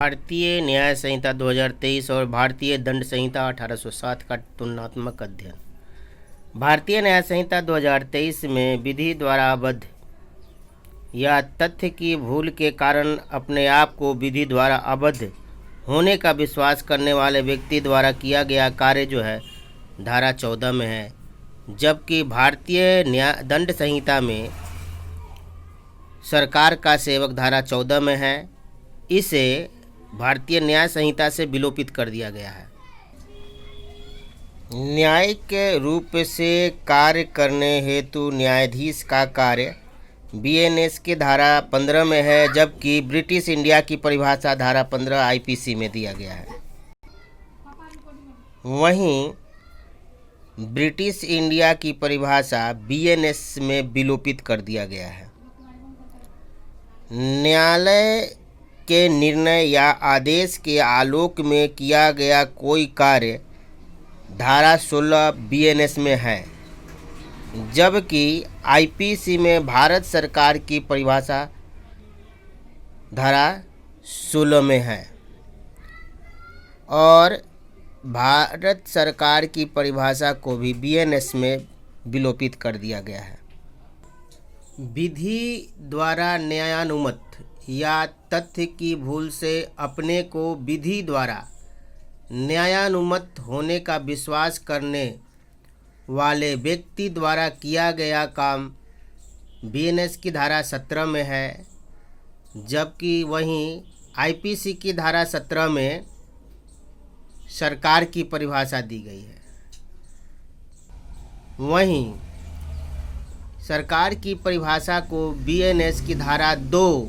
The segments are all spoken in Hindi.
भारतीय न्याय संहिता 2023 और भारतीय दंड संहिता 1807 का तुलनात्मक अध्ययन। भारतीय न्याय संहिता 2023 में विधि द्वारा अबद्ध या तथ्य की भूल के कारण अपने आप को विधि द्वारा अबद्ध होने का विश्वास करने वाले व्यक्ति द्वारा किया गया कार्य जो है धारा 14 में है, जबकि भारतीय न्याय दंड संहिता में सरकार का सेवक धारा 14 में है। इसे भारतीय न्याय संहिता से विलोपित कर दिया गया है। न्यायिक रूप से कार्य करने हेतु न्यायाधीश का कार्य बीएनएस की धारा 15 में है, जबकि ब्रिटिश इंडिया की परिभाषा धारा 15 आईपीसी में दिया गया है। वहीं ब्रिटिश इंडिया की परिभाषा बीएनएस में विलोपित कर दिया गया है। न्यायालय के निर्णय या आदेश के आलोक में किया गया कोई कार्य धारा 16 बीएनएस में है, जबकि आईपीसी में भारत सरकार की परिभाषा धारा 16 में है और भारत सरकार की परिभाषा को भी बीएनएस में विलोपित कर दिया गया है। विधि द्वारा न्यायानुमत या तथ्य की भूल से अपने को विधि द्वारा न्यायानुमत होने का विश्वास करने वाले व्यक्ति द्वारा किया गया काम बीएनएस की धारा 17 में है, जबकि वहीं आईपीसी की धारा 17 में सरकार की परिभाषा दी गई है। वहीं सरकार की परिभाषा को बीएनएस की धारा 2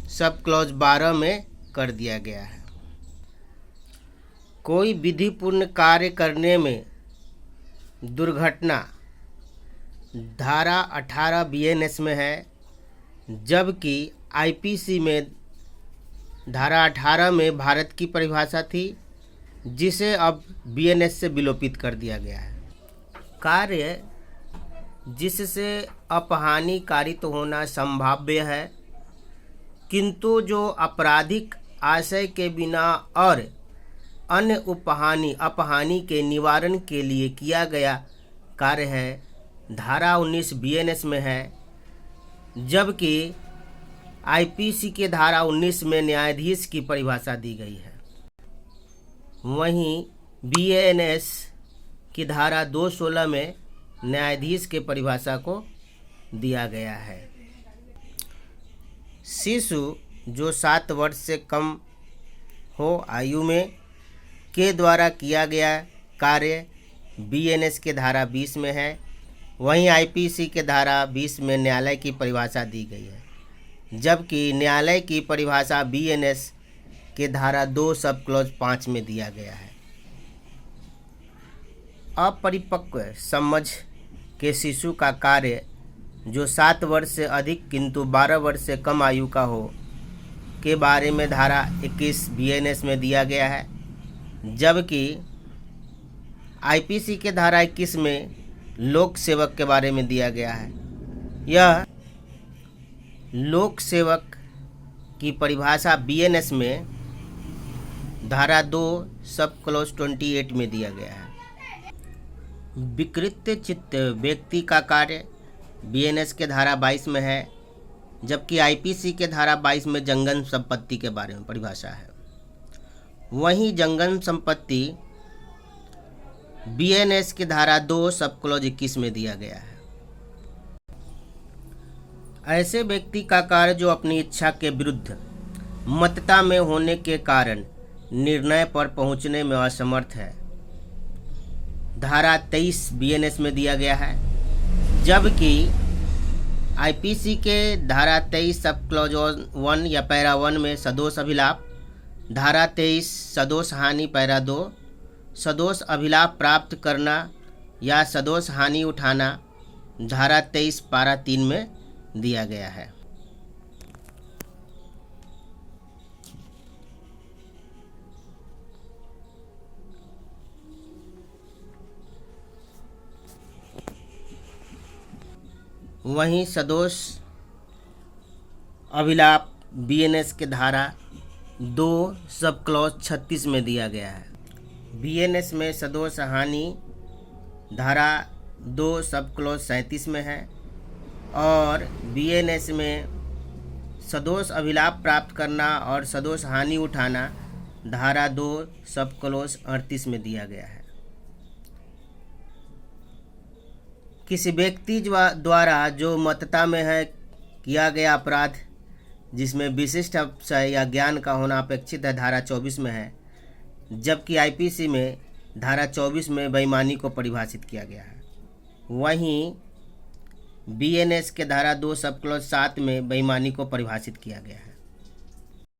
सब क्लॉज 12 में कर दिया गया है। कोई विधिपूर्ण कार्य करने में दुर्घटना धारा 18 बीएनएस में है, जबकि आईपीसी में धारा 18 में भारत की परिभाषा थी, जिसे अब बीएनएस से विलोपित कर दिया गया है। कार्य जिससे अपहानि कारित होना संभाव्य है, किंतु जो आपराधिक आशय के बिना और अन्य अपहानि के निवारण के लिए किया गया कार्य है, धारा 19 बीएनएस में है, जबकि आईपीसी के धारा 19 में न्यायाधीश की परिभाषा दी गई है। वहीं बीएनएस की धारा 216 में न्यायाधीश के परिभाषा को दिया गया है। शिशु जो 7 वर्ष से कम हो आयु में के द्वारा किया गया कार्य बीएनएस के धारा 20 में है। वहीं आईपीसी के धारा 20 में न्यायालय की परिभाषा दी गई है, जबकि न्यायालय की परिभाषा बीएनएस के धारा 2 सब क्लॉज 5 में दिया गया है। अपरिपक्व समझ के शिशु का कार्य जो 7 वर्ष से अधिक किंतु 12 वर्ष से कम आयु का हो के बारे में धारा 21 बीएनएस में दिया गया है, जबकि आईपीसी के धारा 21 में लोक सेवक के बारे में दिया गया है। यह लोक सेवक की परिभाषा बीएनएस में धारा 2 सब क्लॉज 28 में दिया गया है। विकृत चित्त व्यक्ति का कार्य बीएनएस के धारा 22 में है, जबकि आईपीसी के धारा 22 में जंगम संपत्ति के बारे में परिभाषा है। वहीं जंगम संपत्ति बीएनएस की धारा 2 सब क्लॉज 21 में दिया गया है। ऐसे व्यक्ति का कार्य जो अपनी इच्छा के विरुद्ध मतता में होने के कारण निर्णय पर पहुंचने में असमर्थ है, धारा 23 बीएनएस में दिया गया है, जबकि आईपीसी के धारा 23 सब क्लॉज 1 या पैरा 1 में सदोष अभिलाप, धारा 23 सदोष हानि पैरा 2 सदोष अभिलाप प्राप्त करना या सदोष हानि उठाना धारा 23 पारा 3 में दिया गया है। वहीं सदोष अभिलाप बीएनएस के धारा 2 सब क्लॉज 36 में दिया गया है। बीएनएस में सदोष हानि धारा 2 सब क्लॉज 37 में है और बीएनएस में सदोष अभिलाप प्राप्त करना और सदोष हानि उठाना धारा 2 सब क्लॉज 38 में दिया गया है। किसी व्यक्ति द्वारा जो मतता में है किया गया अपराध जिसमें विशिष्ट अवसर या ज्ञान का होना अपेक्षित है धारा 24 में है, जबकि आईपीसी में धारा 24 में बेईमानी को परिभाषित किया गया है। वहीं बीएनएस के धारा 2 सब क्लॉज 7 में बेईमानी को परिभाषित किया गया है।